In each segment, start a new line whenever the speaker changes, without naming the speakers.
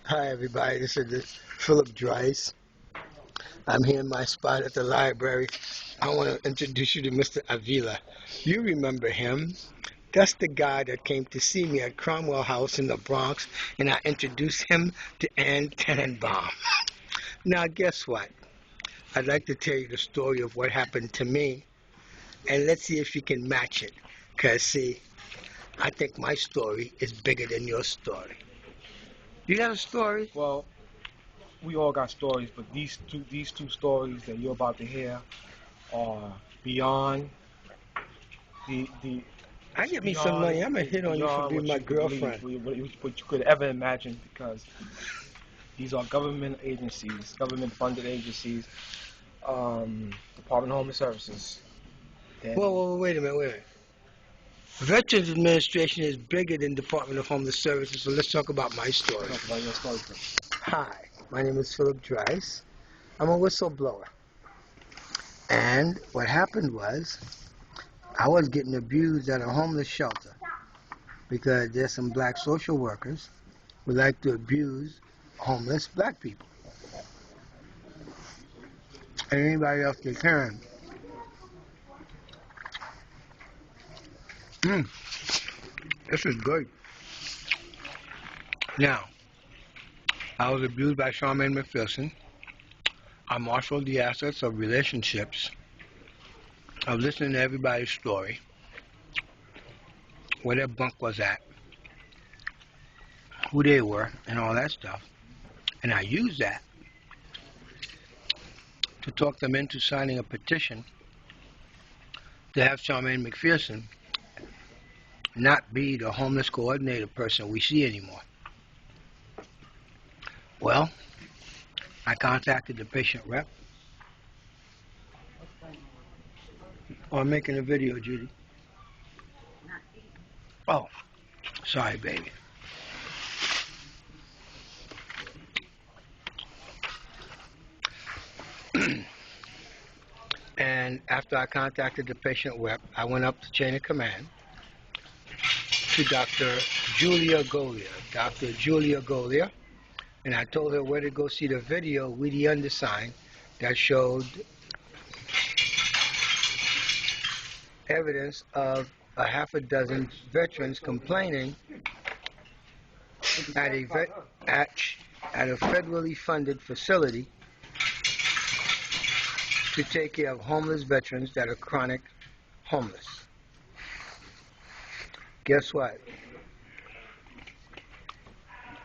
Hi everybody, this is Philip Dries. I'm here in my spot at the library. I want to introduce you to Mr. Avila. You remember him. That's the guy that came to see me at Cromwell House in the Bronx, and I introduced him to Ann Tenenbaum. Now guess what? I'd like to tell you the story of what happened to me, and let's see if you can match it. Because see, I think my story is bigger than your story. You got a story?
Well, we all got stories, but these two stories that you're about to hear are beyond the
I
it's
get me some money. I'm gonna
it's
hit on you for
beyond
being
what
my
you could believe,
girlfriend.
what you could ever imagine, because these are government agencies, government-funded agencies, Department of Homeless Services. That
Whoa, wait a minute. Veterans Administration is bigger than Department of Homeless Services, so let's talk about my story.
talk about your story first.
Hi, my name is Philip Dries. I'm a whistleblower. And what happened was, I was getting abused at a homeless shelter because there's some black social workers who like to abuse homeless black people. And anybody else they can. This is good. Now, I was abused by Charmaine McPherson. I marshaled the assets of relationships, of listening to everybody's story, where their bunk was at, who they were, and all that stuff. And I used that to talk them into signing a petition to have Charmaine McPherson not be the homeless coordinator person we see anymore. Well, I contacted the patient rep. Oh, I'm making a video, Judy. Oh, sorry, baby. And after I contacted the patient rep, I went up the chain of command to Dr. Julia Golia. Dr. Julia Golia, and I told her where to go see the video with the undersigned that showed evidence of a half a dozen veterans complaining at a federally funded facility to take care of homeless veterans that are chronic homeless. Guess what?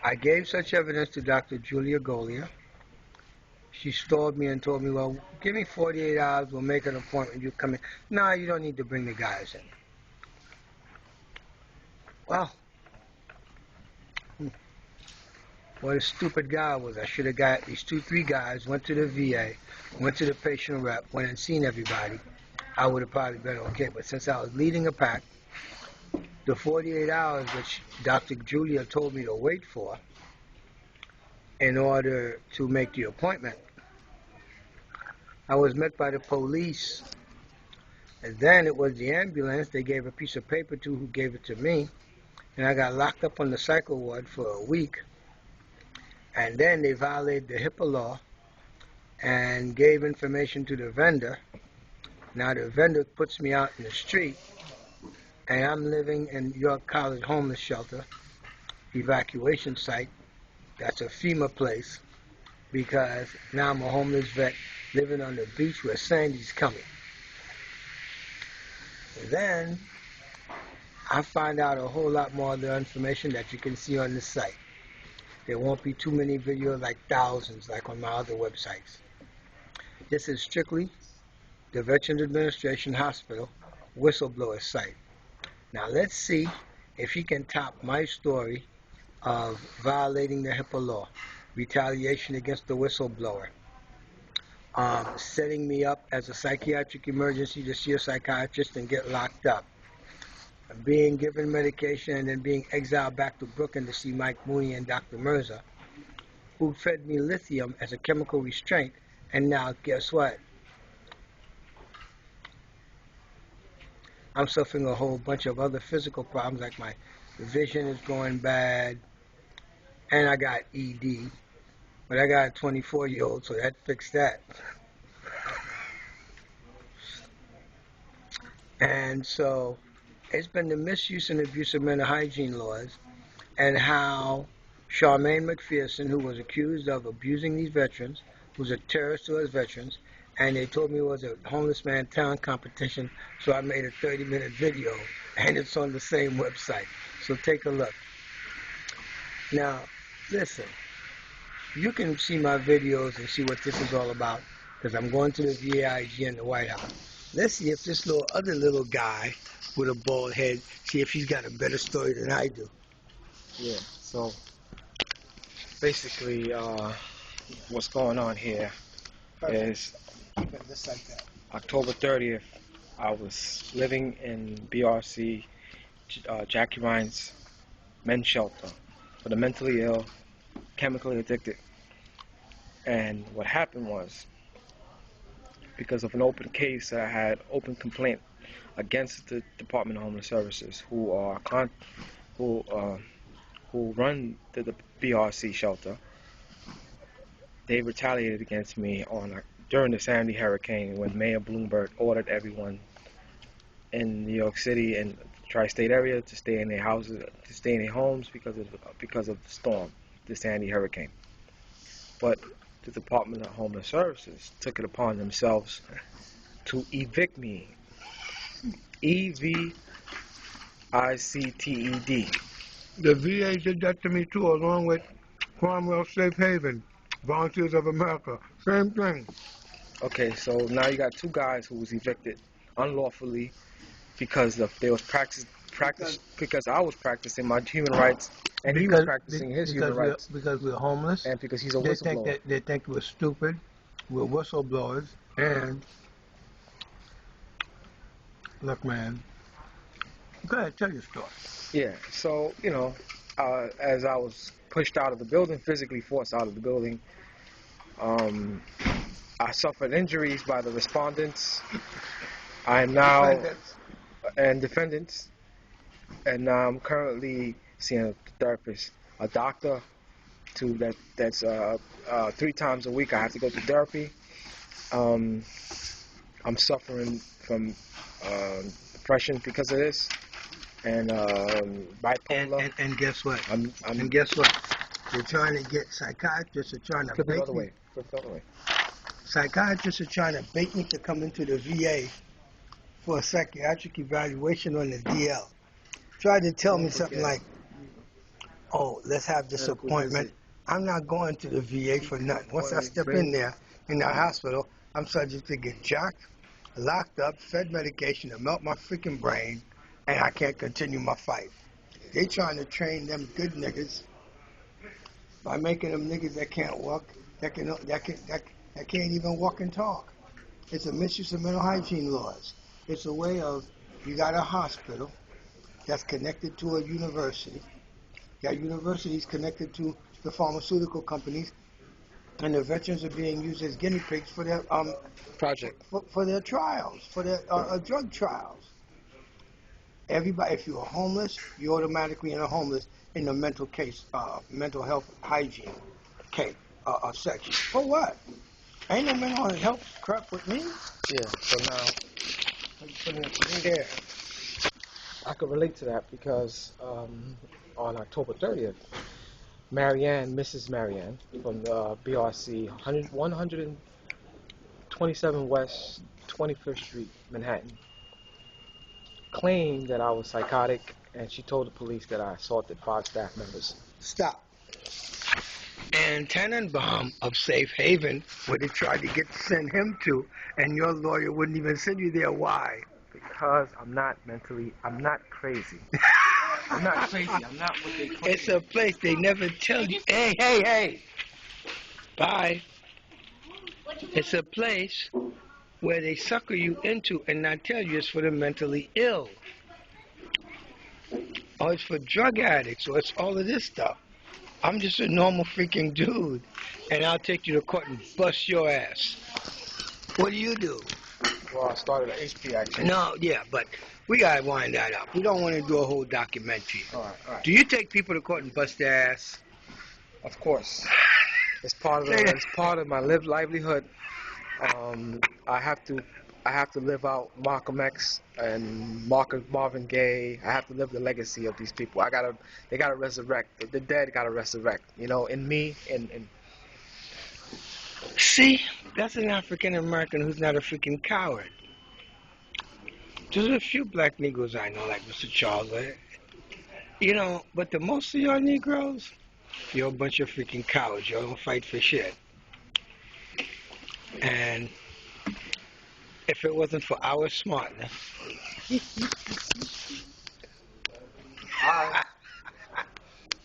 I gave such evidence to Dr. Julia Golia. She stalled me and told me, well, give me 48 hours, we'll make an appointment, you come in. No, you don't need to bring the guys in. Well, what a stupid guy I was. I should have got these 2-3 guys, went to the VA, went to the patient rep, went and seen everybody. I would have probably been okay. But since I was leading a pack, the 48 hours which Dr. Julia told me to wait for in order to make the appointment, I was met by the police. And then it was the ambulance they gave a piece of paper to who gave it to me. And I got locked up on the psycho ward for a week. And then they violated the HIPAA law and gave information to the vendor. Now the vendor puts me out in the street, and I'm living in York College homeless shelter, evacuation site. That's a FEMA place, because now I'm a homeless vet living on the beach where Sandy's coming. And then I find out a whole lot more of the information that you can see on the site. There won't be too many videos, like thousands, like on my other websites. This is strictly the Veterans Administration Hospital whistleblower site. Now let's see if he can top my story of violating the HIPAA law, retaliation against the whistleblower, setting me up as a psychiatric emergency to see a psychiatrist and get locked up, being given medication and then being exiled back to Brooklyn to see Mike Mooney and Dr. Mirza, who fed me lithium as a chemical restraint. And now guess what? I'm suffering a whole bunch of other physical problems, like my vision is going bad, and I got ED, but I got a 24-year-old, so that fixed that. And so it's been the misuse and abuse of mental hygiene laws, and how Charmaine McPherson, who was accused of abusing these veterans, was a terrorist to us veterans, and they told me it was a homeless man talent competition, so I made a 30-minute video, and it's on the same website. So take a look. Now, listen, you can see my videos and see what this is all about, because I'm going to the VAIG in the White House. Let's see if this other little guy with a bald head, see if he's got a better story than I do.
Yeah, so basically what's going on here is October 30th, I was living in BRC, Jackie Ryan's men's shelter for the mentally ill, chemically addicted. And what happened was, because of an open case, I had open complaint against the Department of Homeless Services, who run the BRC shelter. They retaliated against me during the Sandy hurricane, when Mayor Bloomberg ordered everyone in New York City and tri-state area to stay in their houses, to stay in their homes because of the storm, the Sandy hurricane. But the Department of Homeless Services took it upon themselves to evict me. EVICTED.
The VA did that to me too, along with Cromwell Safe Haven, Volunteers of America, same thing.
Okay, so now you got two guys who was evicted unlawfully because because I was practicing my human rights and he was practicing his human rights.
Because we're homeless.
And because he's a whistleblower.
They think we're stupid. We're whistleblowers. And look, man. Go ahead, tell your story.
Yeah, so, as I was pushed out of the building, physically forced out of the building, I suffered injuries by the respondents. I am now and defendants, and now I'm currently seeing a therapist, a doctor. That's 3 times a week. I have to go to therapy. I'm suffering from depression because of this, and bipolar.
And guess what? And guess what? They're trying to get psychiatrists are trying to bait me. Psychiatrists are trying to bait me to come into the VA for a psychiatric evaluation on the DL. Tried to tell me something like, "Oh, let's have this appointment." I'm not going to the VA for nothing. Once I step in there, in the hospital, I'm subject to get jacked, locked up, fed medication to melt my freaking brain, and I can't continue my fight. They trying to train them good niggas by making them niggas that can't walk, that can't even walk and talk. It's a misuse of mental hygiene laws. It's a way of, you got a hospital that's connected to a university. That university is connected to the pharmaceutical companies, and the veterans are being used as guinea pigs for their
project,
for their trials, for their drug trials. Everybody, if you're homeless, you're automatically in the mental case, mental health hygiene case section. For what? Ain't no mental health crap with me.
Yeah. So now, putting it there, I could relate to that because on October 30th, Mrs. Marianne from the BRC, 127 West 25th Street, Manhattan, claimed that I was psychotic, and she told the police that I assaulted 5 staff members.
Stop. And Tannenbaum of Safe Haven, where they tried to send him to, and your lawyer wouldn't even send you there. Why?
Because I'm not crazy. I'm not crazy. I'm not what they claim.
It's a place they never tell you. Hey. Bye. It's a place where they sucker you into and not tell you it's for the mentally ill. Or it's for drug addicts, or it's all of this stuff. I'm just a normal freaking dude, and I'll take you to court and bust your ass. What do you do?
Well, I started an HP action.
No, yeah, but we gotta wind that up. We don't want to do a whole documentary.
All right.
Do you take people to court and bust their ass?
Of course. It's part of my livelihood. I have to live out Malcolm X and Marvin Gaye. I have to live the legacy of these people. They gotta resurrect. The dead gotta resurrect. You know, in me, and
See, that's an African American who's not a freaking coward. There's a few black Negroes I know, like Mr. Charles, you know, but the most of y'all Negroes, you're a bunch of freaking cowards. Y'all don't fight for shit. And if it wasn't for our smartness,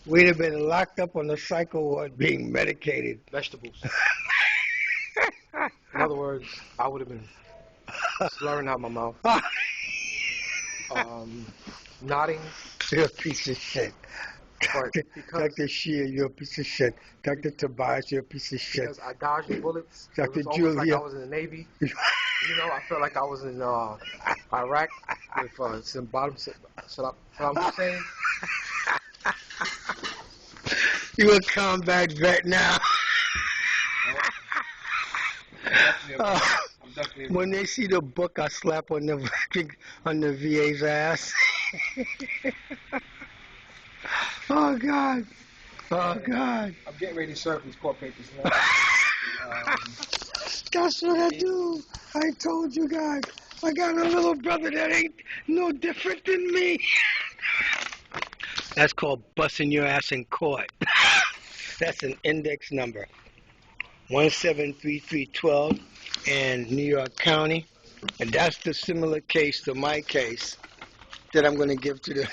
we'd have been locked up on the psycho ward being medicated.
vegetables. In other words, I would have been slurring out my mouth, nodding.
You're a piece of shit. Dr. Shear, you're a piece of shit. Dr. Tobias, you're a piece of shit.
Because I dodged the bullets.
Dr.
It was
Julia.
almost like I was in the Navy. You know, I felt like I was in Iraq with some Saddam Hussein.
You a combat vet now.
I'm definitely
When they see the book, I slap on the VA's ass. Oh God! Oh God!
I'm getting ready to serve these court papers now.
That's what I do. I told you guys. I got a little brother that ain't no different than me. That's called busting your ass in court. That's an index number. 173312 in New York County. And that's the similar case to my case that I'm going to give to the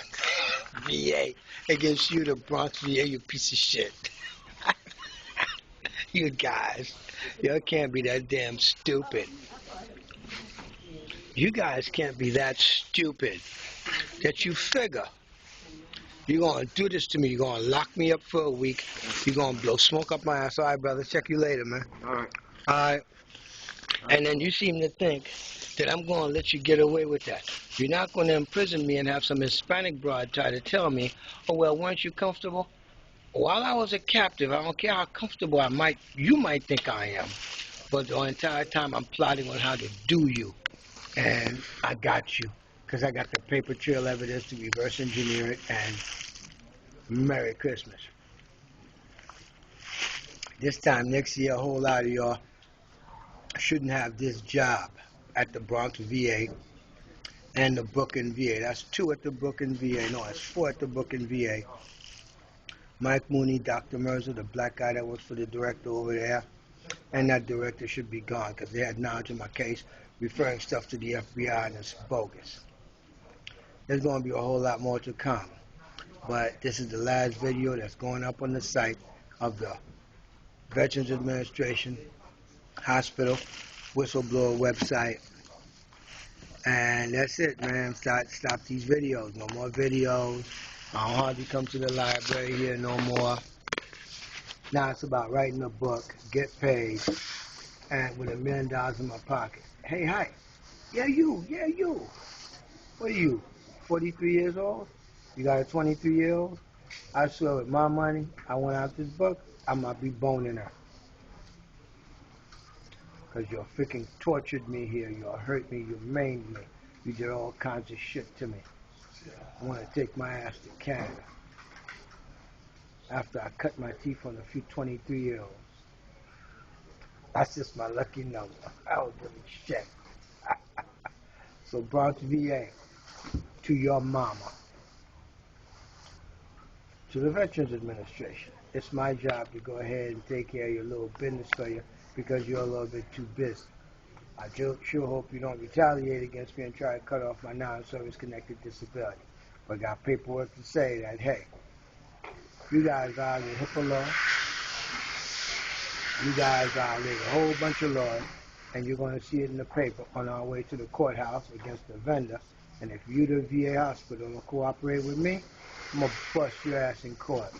VA against you, the Bronx VA, you piece of shit. You guys, y'all can't be that damn stupid. You guys can't be that stupid that you figure you're going to do this to me. You're going to lock me up for a week. You're going to blow smoke up my ass. All right, brother. Check you later, man.
All right.
All right. And then you seem to think that I'm going to let you get away with that. You're not going to imprison me and have some Hispanic broad try to tell me, oh, well, weren't you comfortable? While I was a captive, I don't care how comfortable you might think I am, but the entire time I'm plotting on how to do you. And I got you, because I got the paper trail evidence to reverse engineer it, and Merry Christmas. This time next year, a whole lot of y'all shouldn't have this job at the Bronx VA and the Brooklyn VA. That's 2 at the Brooklyn VA. No, it's 4 at the Brooklyn VA. Mike Mooney, Dr. Mercer, the black guy that works for the director over there, and that director should be gone because they had knowledge of my case, referring stuff to the FBI, and it's bogus. There's going to be a whole lot more to come, but this is the last video that's going up on the site of the Veterans Administration Hospital whistleblower website. And that's it, man. Stop these videos. No more videos. I don't hardly come to the library here no more. Now it's about writing a book, get paid, and with $1 million in my pocket. Hey, hi. Yeah, you. What are you, 43 years old? You got a 23-year-old? I swear with my money, I went out this book, I might be boning her. Because you freaking tortured me here. You hurt me. You maimed me. You did all kinds of shit to me. I want to take my ass to Canada. After I cut my teeth on a few 23-year-olds. That's just my lucky number. I don't give a shit. So Bronx VA, to your mama. To the Veterans Administration. It's my job to go ahead and take care of your little business for you because you're a little bit too busy. I sure hope you don't retaliate against me and try to cut off my non-service connected disability. But I got paperwork to say that, hey, you guys violated HIPAA law, you guys violated a whole bunch of laws, and you're going to see it in the paper on our way to the courthouse against the vendor. And if you, the VA hospital, don't cooperate with me, I'm going to bust your ass in court.